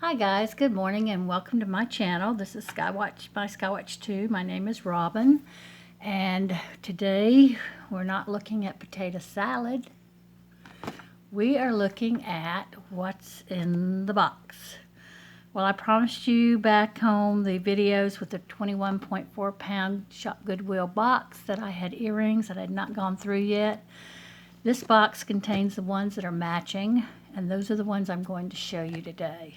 Hi guys, good morning and welcome to my channel. This is Skywatch by Skywatch 2. My name is Robin and today we're not looking at potato salad. We are looking at what's in the box. Well, I promised you back home the videos with the 21.4 pound Shopgoodwill box that I had earrings that I had not gone through yet. This box contains the ones that are matching, and those are the ones I'm going to show you today.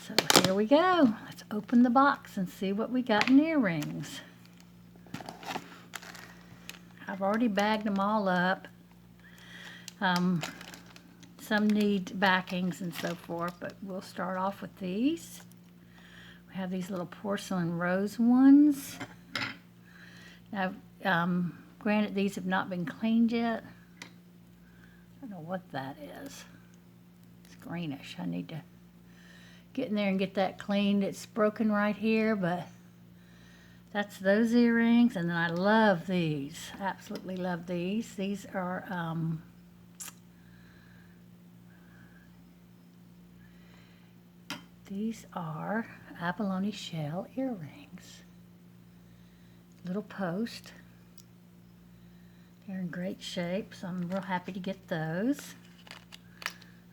So here we go. Let's open the box and see what we got in earrings. I've already bagged them all up. Some need backings and so forth, but we'll start off with these. We have these little porcelain rose ones. Now, granted, these have not been cleaned yet. I don't know what that is. It's greenish. I need to get in there and get that cleaned. It's broken right here, but that's those earrings. And then I love these. Absolutely love these. These are abalone shell earrings. Little post. They're in great shape, so I'm real happy to get those.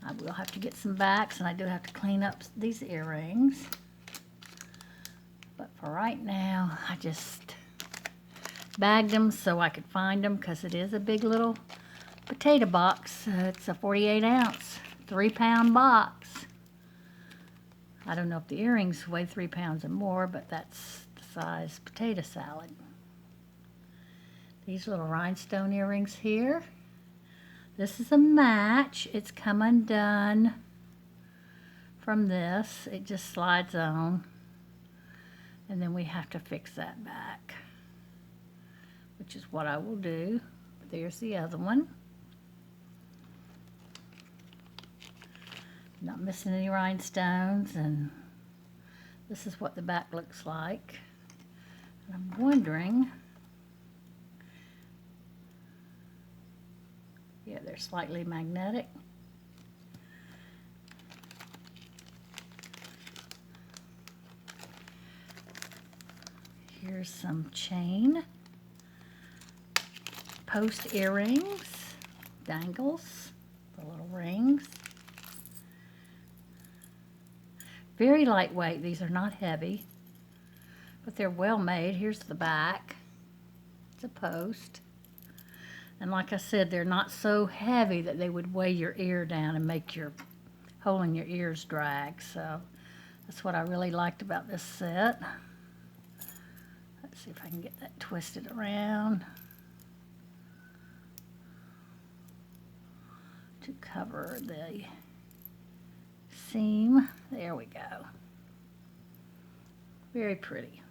I will have to get some backs, and I do have to clean up these earrings. But for right now, I just bagged them so I could find them because it is a big little potato box. It's a 48 ounce, 3 pound box. I don't know if the earrings weigh 3 pounds or more, but that's the size potato salad. These little rhinestone earrings here. This is a match. It's come undone from this. It just slides on. And then we have to fix that back, which is what I will do. There's the other one. Not missing any rhinestones, and this is what the back looks like. And I'm wondering, yeah, they're slightly magnetic. Here's some chain, post earrings, dangles, the little rings. Very lightweight. These are not heavy, but they're well made. Here's the back. It's a post. And like I said, they're not so heavy that they would weigh your ear down and make your hole in your ears drag. So that's what I really liked about this set. Let's see if I can get that twisted around to cover the seam. There we go. Very pretty.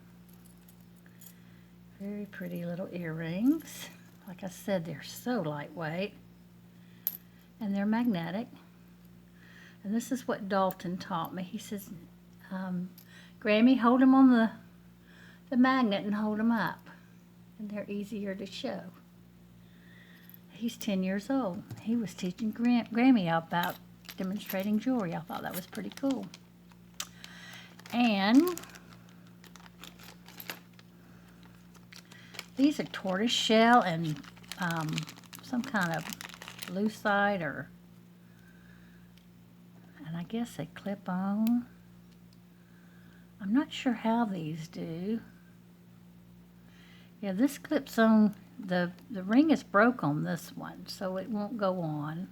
Very pretty little earrings. Like I said, they're so lightweight, and they're magnetic. And this is what Dalton taught me. He says, Grammy, hold them on the magnet and hold them up, and they're easier to show. He's 10 years old. He was teaching Grammy about demonstrating jewelry. I thought that was pretty cool. And these are tortoise shell and some kind of lucite, and I guess they clip on. I'm not sure how these do. Yeah, this clips on. The ring is broke on this one, so it won't go on.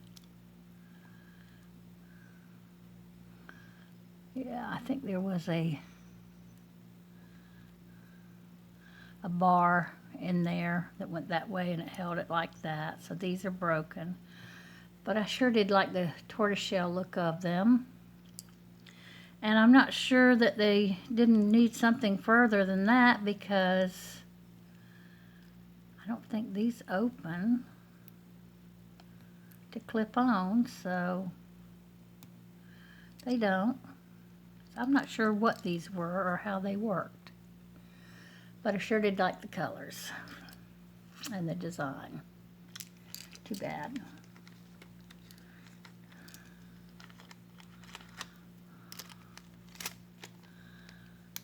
Yeah, I think there was a bar in there that went that way, and it held it like that. So these are broken, but I sure did like the tortoiseshell look of them. And I'm not sure that they didn't need something further than that, because I don't think these open to clip on, so they don't. So I'm not sure what these were or how they worked, but I sure did like the colors and the design. Too bad.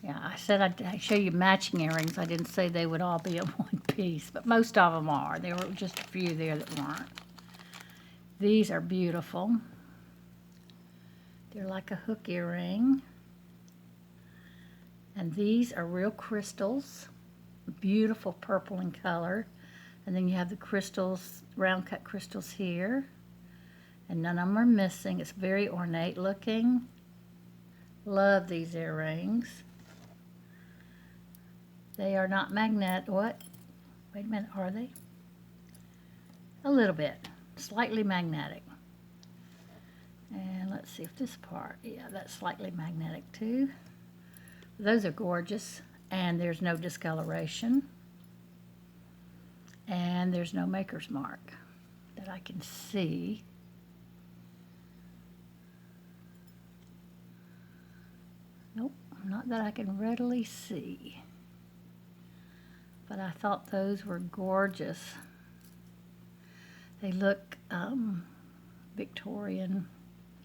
Yeah, I said I'd show you matching earrings. I didn't say they would all be in one piece, but most of them are. There were just a few there that weren't. These are beautiful. They're like a hook earring. And these are real crystals. Beautiful purple in color. And then you have the crystals, round cut crystals here. And none of them are missing. It's very ornate looking. Love these earrings. They are not magnet. What? Wait a minute, are they? A little bit. Slightly magnetic. And let's see if this part, yeah, that's slightly magnetic too. Those are gorgeous. And there's no discoloration. And there's no maker's mark that I can see. Nope, not that I can readily see. But I thought those were gorgeous. They look Victorian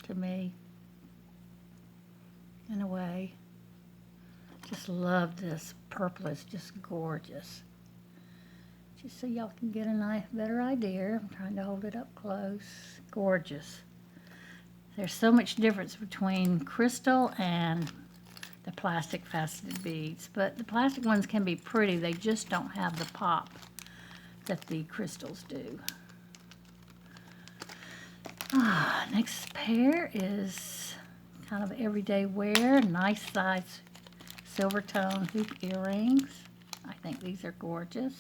to me, in a way. Just love this. Purple is just gorgeous. Just so y'all can get a nice, better idea. I'm trying to hold it up close. Gorgeous. There's so much difference between crystal and the plastic faceted beads, but the plastic ones can be pretty. They just don't have the pop that the crystals do. Next pair is kind of everyday wear, nice size silver tone hoop earrings. I think these are gorgeous.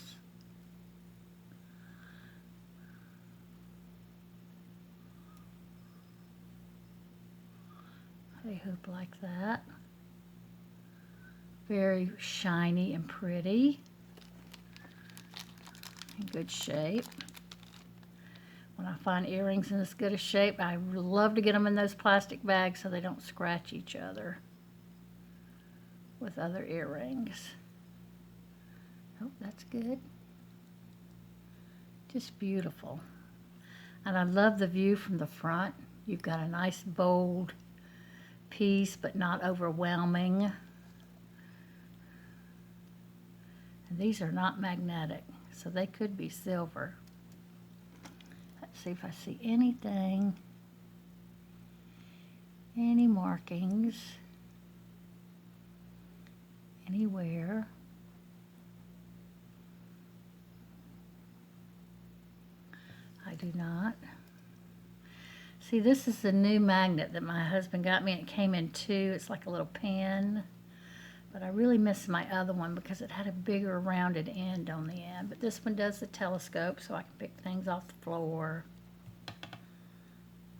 They hoop like that. Very shiny and pretty. In good shape. When I find earrings in this good a shape, I love to get them in those plastic bags so they don't scratch each other with other earrings. Oh, that's good. Just beautiful. And I love the view from the front. You've got a nice bold piece, but not overwhelming. And these are not magnetic, so they could be silver. Let's see if I see anything, any markings anywhere. I do not. See, this is the new magnet that my husband got me. It came in two. It's like a little pin. But I really miss my other one because it had a bigger rounded end on the end. But this one does the telescope, so I can pick things off the floor.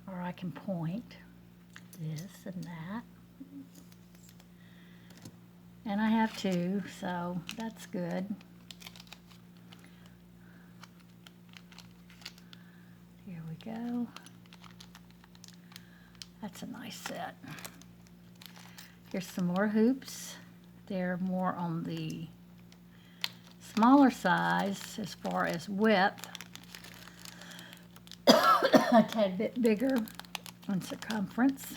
Or I can point this and that. And I have two, so that's good. Here we go. That's a nice set. Here's some more hoops. They're more on the smaller size as far as width. A tad bit bigger in circumference.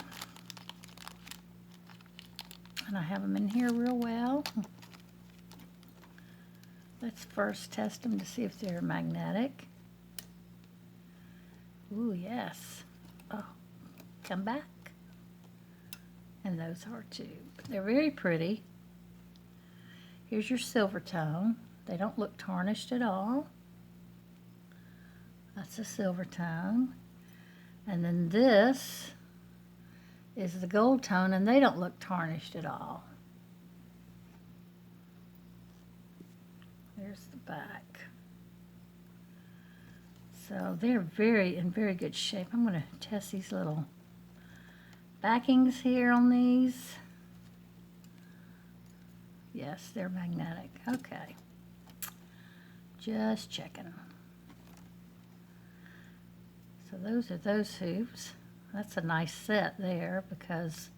And I have them in here real well. Let's first test them to see if they're magnetic. Ooh, yes. Oh, come back. And those are too. They're very pretty. Here's your silver tone. They don't look tarnished at all. That's a silver tone. And then this is the gold tone, and they don't look tarnished at all. There's the back. So they're in very good shape. I'm going to test these little backings here on these. Yes, they're magnetic. Okay. Just checking. So those are those hoops. That's a nice set there because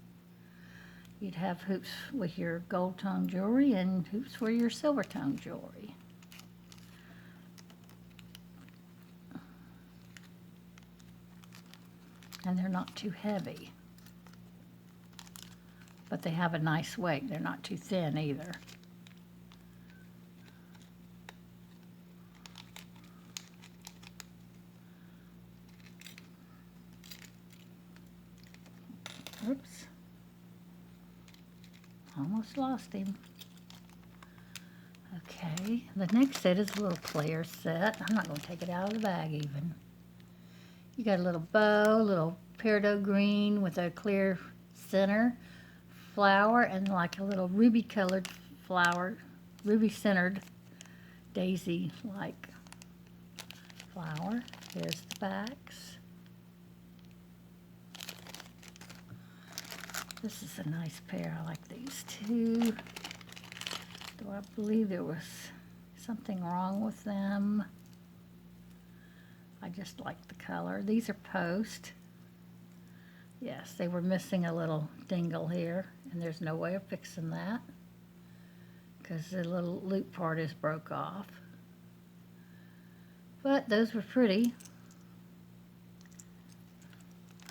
you'd have hoops with your gold tone jewelry and hoops for your silver tone jewelry. And they're not too heavy. but they have a nice weight. They're not too thin either. Oops. Almost lost him. Okay, the next set is a little clear set. I'm not going to take it out of the bag even. You got a little bow, a little peridot green with a clear center flower, and like a little ruby colored flower, ruby centered daisy-like flower. Here's the backs. This is a nice pair. I like these two. Though I believe there was something wrong with them. I just like the color. These are post. Yes, they were missing a little dingle here, and there's no way of fixing that because the little loop part is broke off. But those were pretty.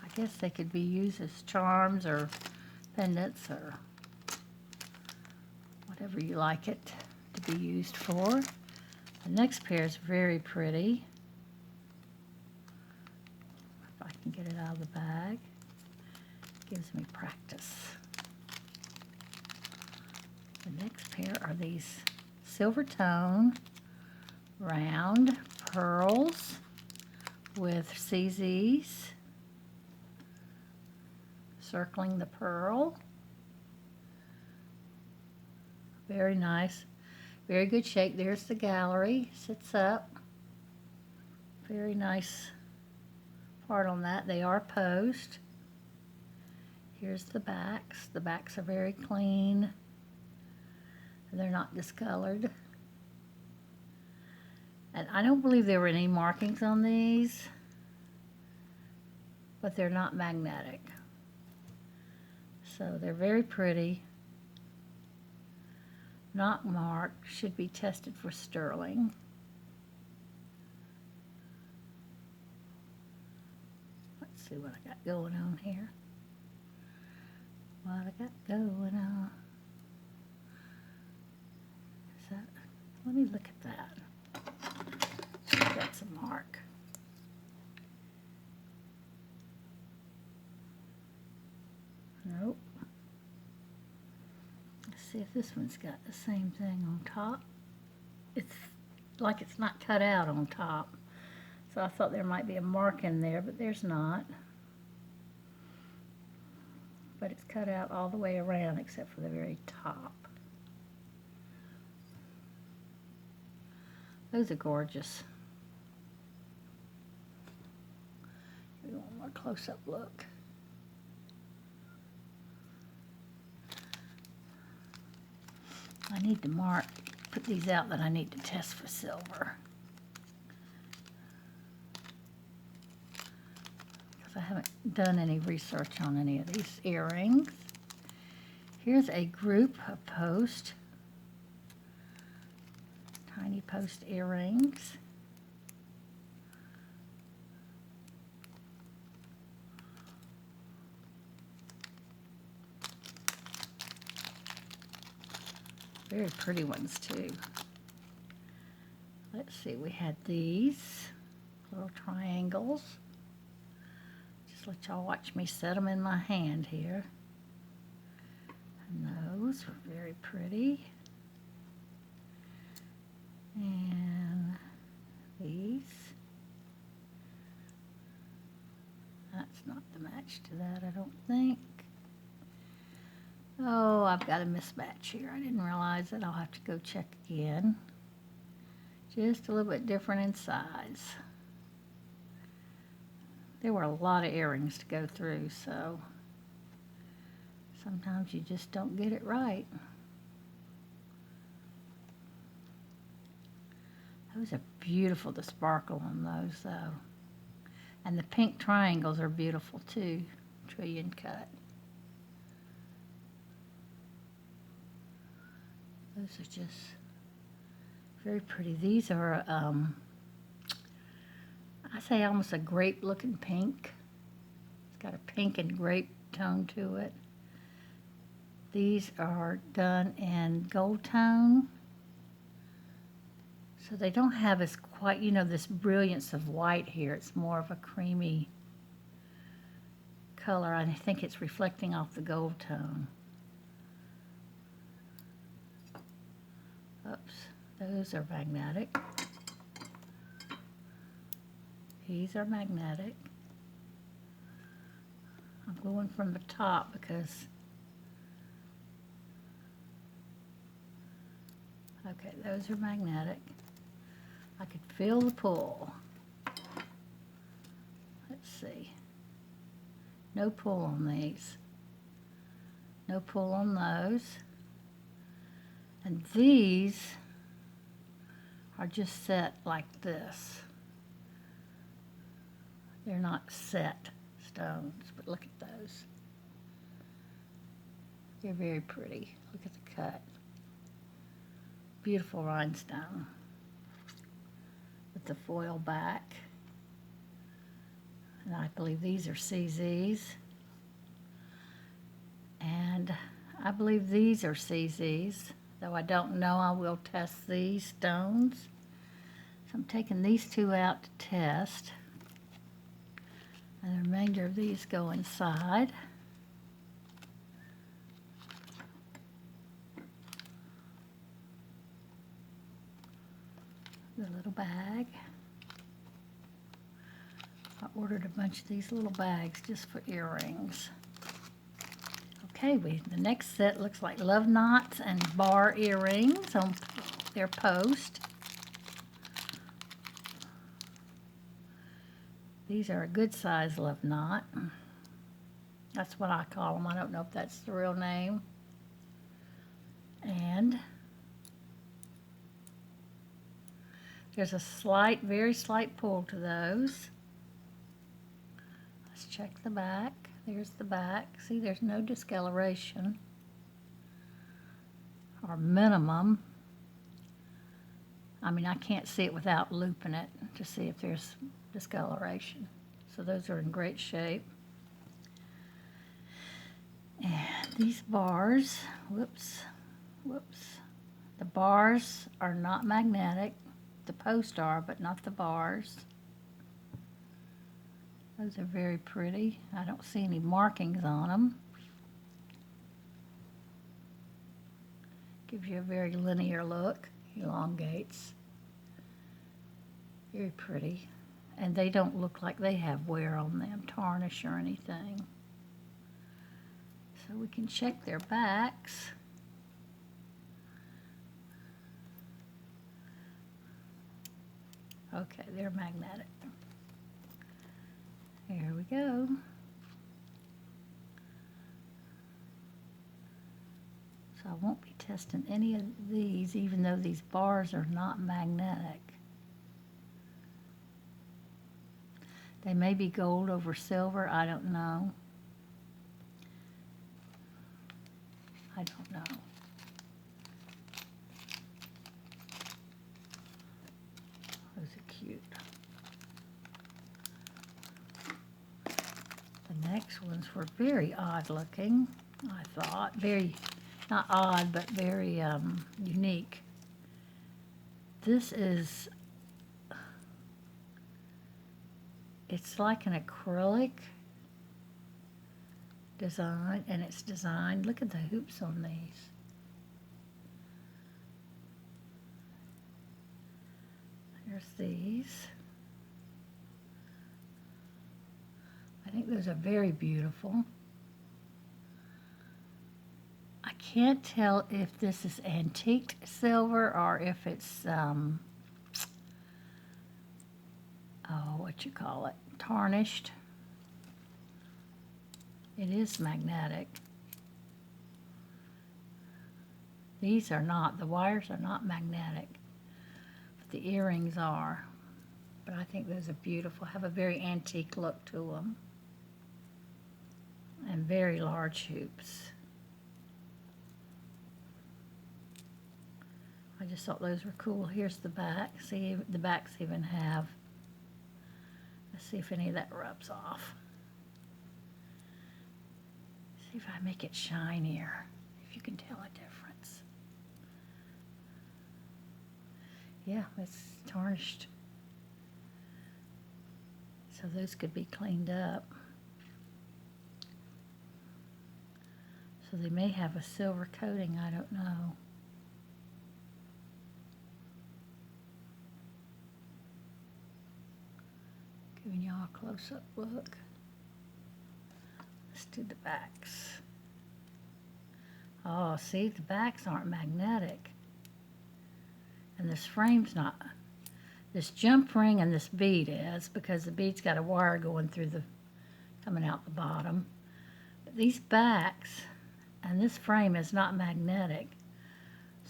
I guess they could be used as charms or pendants or whatever you like it to be used for. The next pair is very pretty. If I can get it out of the bag. Gives me practice. The next pair are these silver tone round pearls with CZs circling the pearl. Very nice. Very good shape. There's the gallery. Sits up. Very nice part on that. They are post. Here's the backs. The backs are very clean. They're not discolored. And I don't believe there were any markings on these, but they're not magnetic. So they're very pretty. Not marked. Should be tested for sterling. Let's see what I got going on here. What I got going on. Is that, let me look at that. That's a mark. Nope. Let's see if this one's got the same thing on top. It's like it's not cut out on top. So I thought there might be a mark in there, but there's not. But it's cut out all the way around except for the very top. Those are gorgeous. Give you one more close-up look. I need to put these out that I need to test for silver. I haven't done any research on any of these earrings. Here's a group of post, tiny post earrings. Very pretty ones too. Let's see, we had these little triangles. Just let y'all watch me set them in my hand here. And those were very pretty. And these. That's not the match to that, I don't think. Oh, I've got a mismatch here. I didn't realize it. I'll have to go check again. Just a little bit different in size. There were a lot of earrings to go through, so sometimes you just don't get it right. Those are beautiful, the sparkle on those, though. And the pink triangles are beautiful, too. Trillion cut. Those are just very pretty. These are, I say almost a grape-looking pink. It's got a pink and grape tone to it. These are done in gold tone. So they don't have as quite, you know, this brilliance of white here. It's more of a creamy color. I think it's reflecting off the gold tone. Oops, those are magnetic. These are magnetic. I'm going from the top because, okay, those are magnetic. I could feel the pull. Let's see. No pull on these. No pull on those. And these are just set like this. They're not set stones, but look at those. They're very pretty. Look at the cut. Beautiful rhinestone with the foil back. And I believe these are CZs. And I believe these are CZs. Though I don't know, I will test these stones. So I'm taking these two out to test. And the remainder of these go inside. The little bag. I ordered a bunch of these little bags just for earrings. Okay, the next set looks like love knots and bar earrings on their post. These are a good size love knot. That's what I call them. I don't know if that's the real name. And there's a slight, very slight pull to those. Let's check the back. There's the back. See, there's no discoloration, or minimum. I mean, I can't see it without looping it to see if there's discoloration. So those are in great shape. And these bars, whoops, the bars are not magnetic. The posts are, but not the bars. Those are very pretty. I don't see any markings on them. Gives you a very linear look, elongates. Very pretty. And they don't look like they have wear on them, tarnish or anything. So we can check their backs. Okay, they're magnetic. Here we go. So I won't be testing any of these, even though these bars are not magnetic. They may be gold over silver, I don't know. I don't know. Those are cute. The next ones were very odd looking, I thought. Very, not odd, but very unique. This is, it's like an acrylic design, and it's designed, look at the hoops on these. There's these. I think those are very beautiful. I can't tell if this is antiqued silver or if it's, oh, what you call it, tarnished. It is magnetic. These are not, the wires are not magnetic, but the earrings are. But I think those are beautiful, have a very antique look to them. And very large hoops. I just thought those were cool. Here's the back. See, the backs even have, let's see if any of that rubs off. See if I make it shinier. you can tell a difference. Yeah, it's tarnished. So those could be cleaned up. So they may have a silver coating, I don't know. Giving y'all a close-up look. Let's do the backs. Oh, see, the backs aren't magnetic. And this frame's not. This jump ring and this bead is, because the bead's got a wire going through the, coming out the bottom. But these backs and this frame is not magnetic.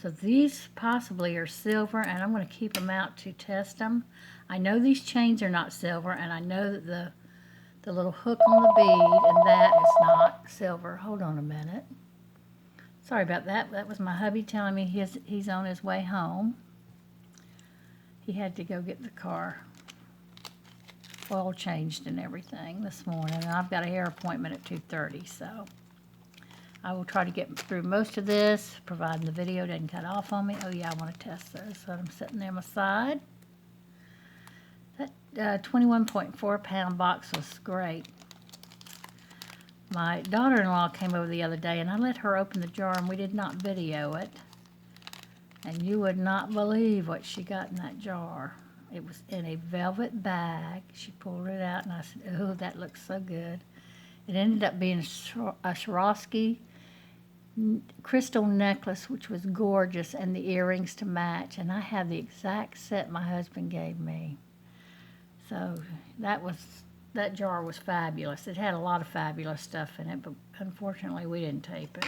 So these possibly are silver, and I'm going to keep them out to test them. I know these chains are not silver, and I know that the little hook on the bead and that is not silver. Hold on a minute. Sorry about that. That was my hubby telling me he's on his way home. He had to go get the car oil changed and everything this morning, and I've got a hair appointment at 2:30, so I will try to get through most of this, providing the video doesn't cut off on me. Oh yeah, I want to test those, so I'm setting them aside. That 21.4 pound box was great. My daughter-in-law came over the other day, and I let her open the jar, and we did not video it. And you would not believe what she got in that jar. It was in a velvet bag. She pulled it out, and I said, oh, that looks so good. It ended up being a Swarovski crystal necklace, which was gorgeous, and the earrings to match. And I have the exact set my husband gave me. So that jar was fabulous. It had a lot of fabulous stuff in it, but unfortunately we didn't tape it.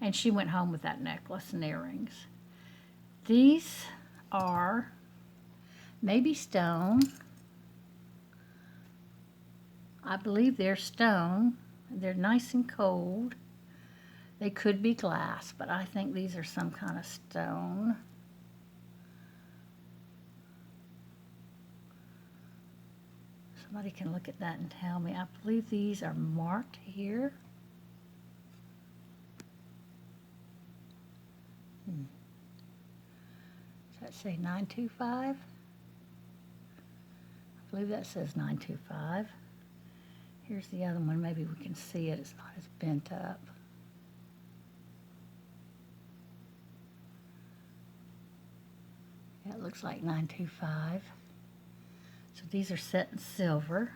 And she went home with that necklace and earrings. These are maybe stone. I believe they're stone. They're nice and cold. They could be glass, but I think these are some kind of stone. Somebody can look at that and tell me. I believe these are marked here. Does that say 925? I believe that says 925. Here's the other one. Maybe we can see it. It's not as bent up. Yeah, it looks like 925. So these are set in silver.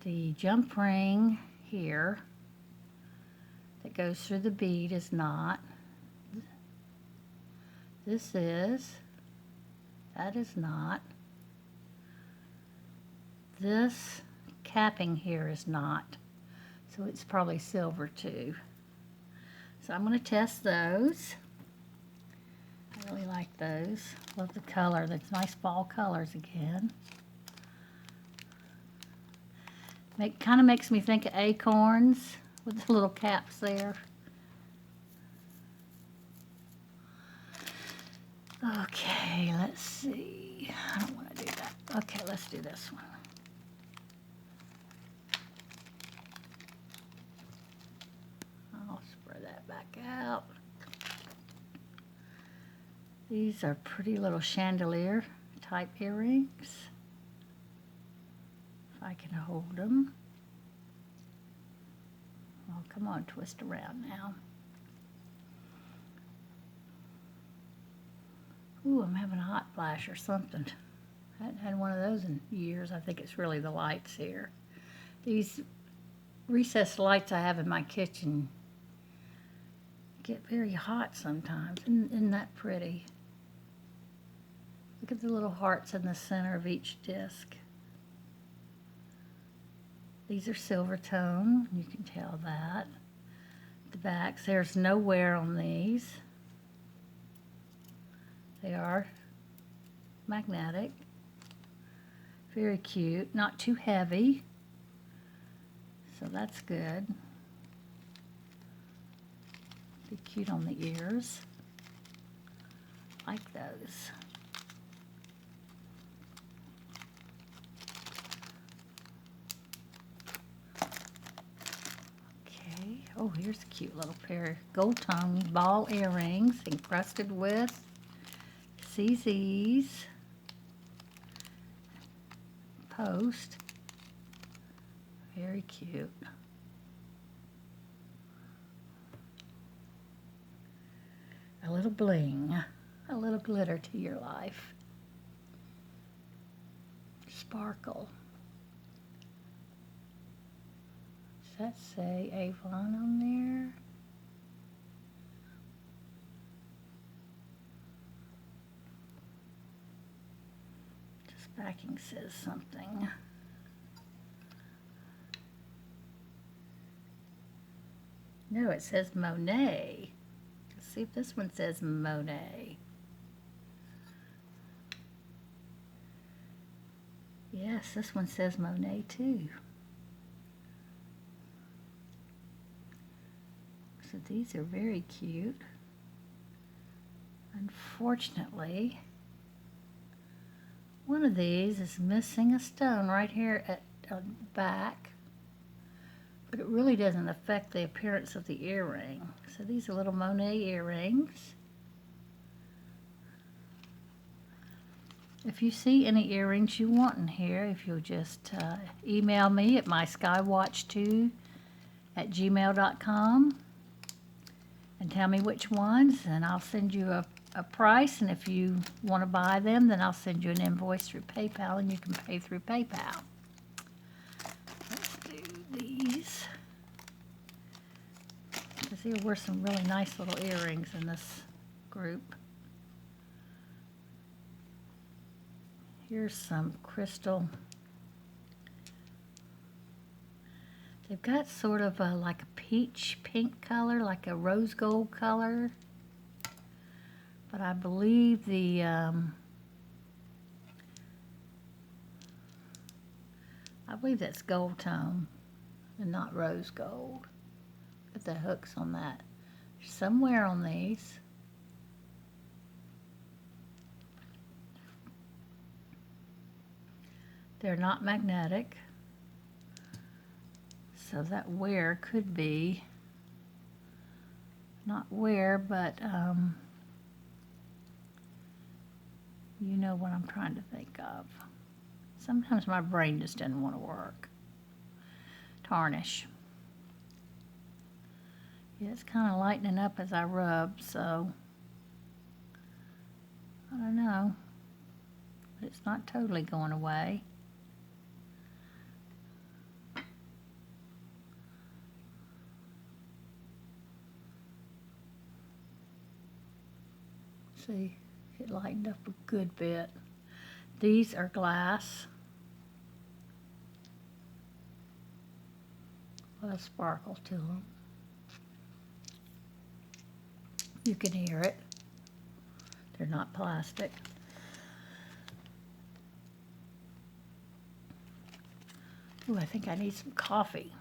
The jump ring here that goes through the bead is not. This is. That is not. This capping here is not. So it's probably silver too. So I'm going to test those. I really like those. Love the color. That's nice fall colors again. Kind of makes me think of acorns with the little caps there. Okay, let's see. I don't want to do that. Okay, let's do this one. I'll spread that back out. These are pretty little chandelier type earrings. If I can hold them. Oh, come on, twist around now. Ooh, I'm having a hot flash or something. I hadn't had one of those in years. I think it's really the lights here. These recessed lights I have in my kitchen get very hot sometimes. Isn't that pretty? Look at the little hearts in the center of each disc. These are silver tone. You can tell that. The backs, there's no wear on these. They are magnetic. Very cute. Not too heavy. So that's good. Be cute on the ears. Like those. Okay. Oh, here's a cute little pair of gold tone ball earrings encrusted with CZ's post. Very cute. A little bling, a little glitter to your life. Sparkle. Does that say Avon on there? This backing says something. No, it says Monet. Let's see if this one says Monet. Yes, this one says Monet too. So these are very cute. Unfortunately, one of these is missing a stone right here at the back, but it really doesn't affect the appearance of the earring. So these are little Monet earrings. If you see any earrings you want in here, if you'll just email me at myskywatch2@gmail.com and tell me which ones, and I'll send you a price, and if you want to buy them, then I'll send you an invoice through PayPal, and you can pay through PayPal. Let's do these, because there were some really nice little earrings in this group. Here's some crystal. They've got sort of like a peach pink color, like a rose gold color. But I believe that's gold tone and not rose gold. Put the hooks on that. Somewhere on these. They're not magnetic. So that wear could be, not wear, but you know what I'm trying to think of. Sometimes my brain just doesn't want to work. Tarnish. Yeah, it's kind of lightening up as I rub, so I don't know. But it's not totally going away. See, it lightened up a good bit. These are glass. With a sparkle to them. You can hear it. They're not plastic. Ooh, I think I need some coffee.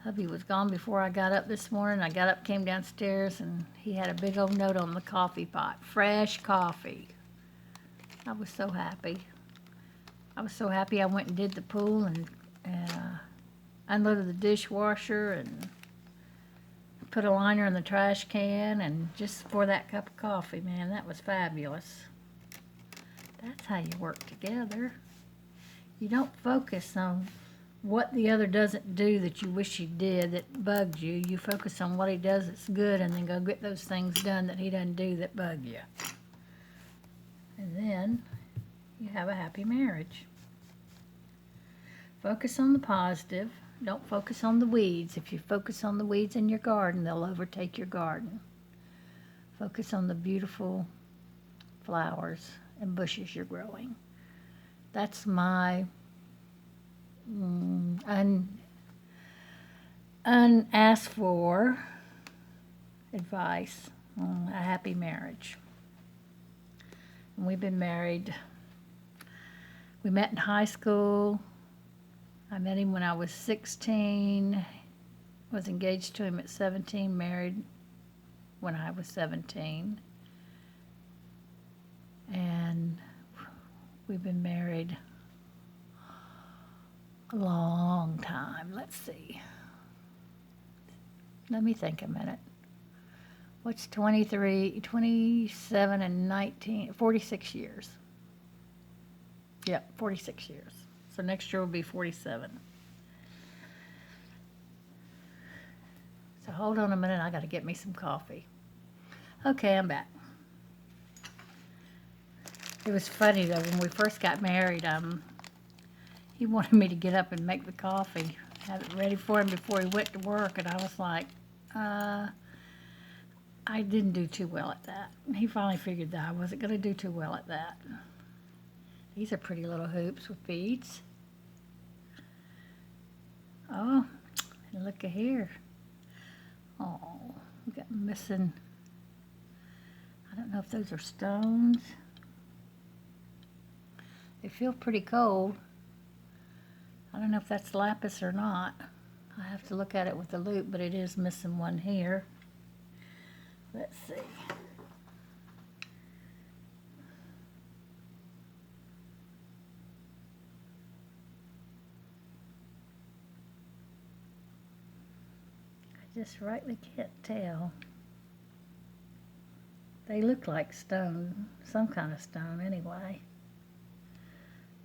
Hubby was gone before I got up this morning. I got up, came downstairs, and he had a big old note on the coffee pot. Fresh coffee. I was so happy. I was so happy I went and did the pool and unloaded the dishwasher and put a liner in the trash can, and just for that cup of coffee, man, that was fabulous. That's how you work together. You don't focus on what the other doesn't do that you wish he did that bugged you. You focus on what he does that's good, and then go get those things done that he doesn't do that bug you. And then you have a happy marriage. Focus on the positive. Don't focus on the weeds. If you focus on the weeds in your garden, they'll overtake your garden. Focus on the beautiful flowers and bushes you're growing. That's my unasked for advice on a happy marriage. And we've been married. We met in high school. I met him when I was 16, was engaged to him at 17, married when I was 17. And we've been married a long time. Let's see. let me think a minute. What's 23, 27 and 19, 46 years. Yep, 46 years. So next year will be 47. So hold on a minute, I gotta get me some coffee. Okay, I'm back. It was funny though, when we first got married, he wanted me to get up and make the coffee, have it ready for him before he went to work, and I was like, I didn't do too well at that. He finally figured that I wasn't going to do too well at that. These are pretty little hoops with beads. Oh, and look at here. Oh, we got missing, I don't know if those are stones. They feel pretty cold. I don't know if that's lapis or not. I have to look at it with the loop, but it is missing one here. Let's see. I just rightly can't tell. They look like stone, some kind of stone anyway.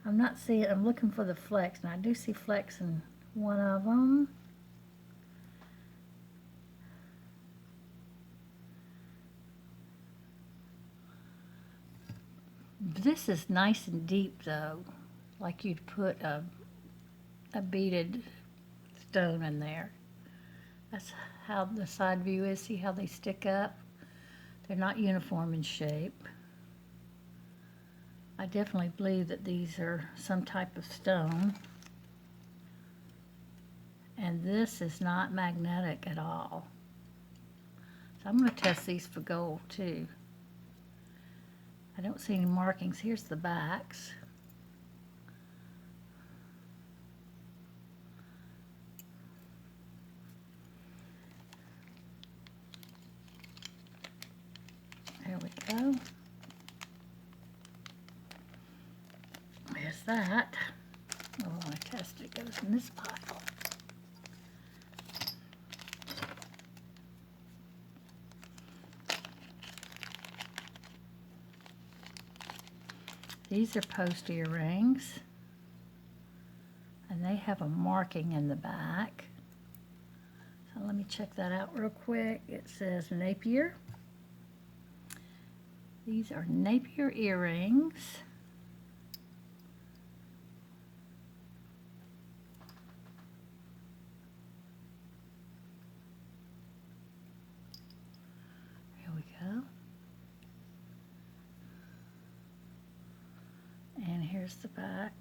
I'm not seeing, I'm looking for the flecks, and I do see flecks in one of them. This is nice and deep though, like you'd put a beaded stone in there. That's how the side view is. See how they stick up? They're not uniform in shape. I definitely believe that these are some type of stone. And this is not magnetic at all. So I'm going to test these for gold too. I don't see any markings. Here's the backs. There we go. There's that. Oh, I want to test it. It goes in this pile. These are post earrings, and they have a marking in the back. So let me check that out real quick. It says Napier. These are Napier earrings. Here we go. And here's the back.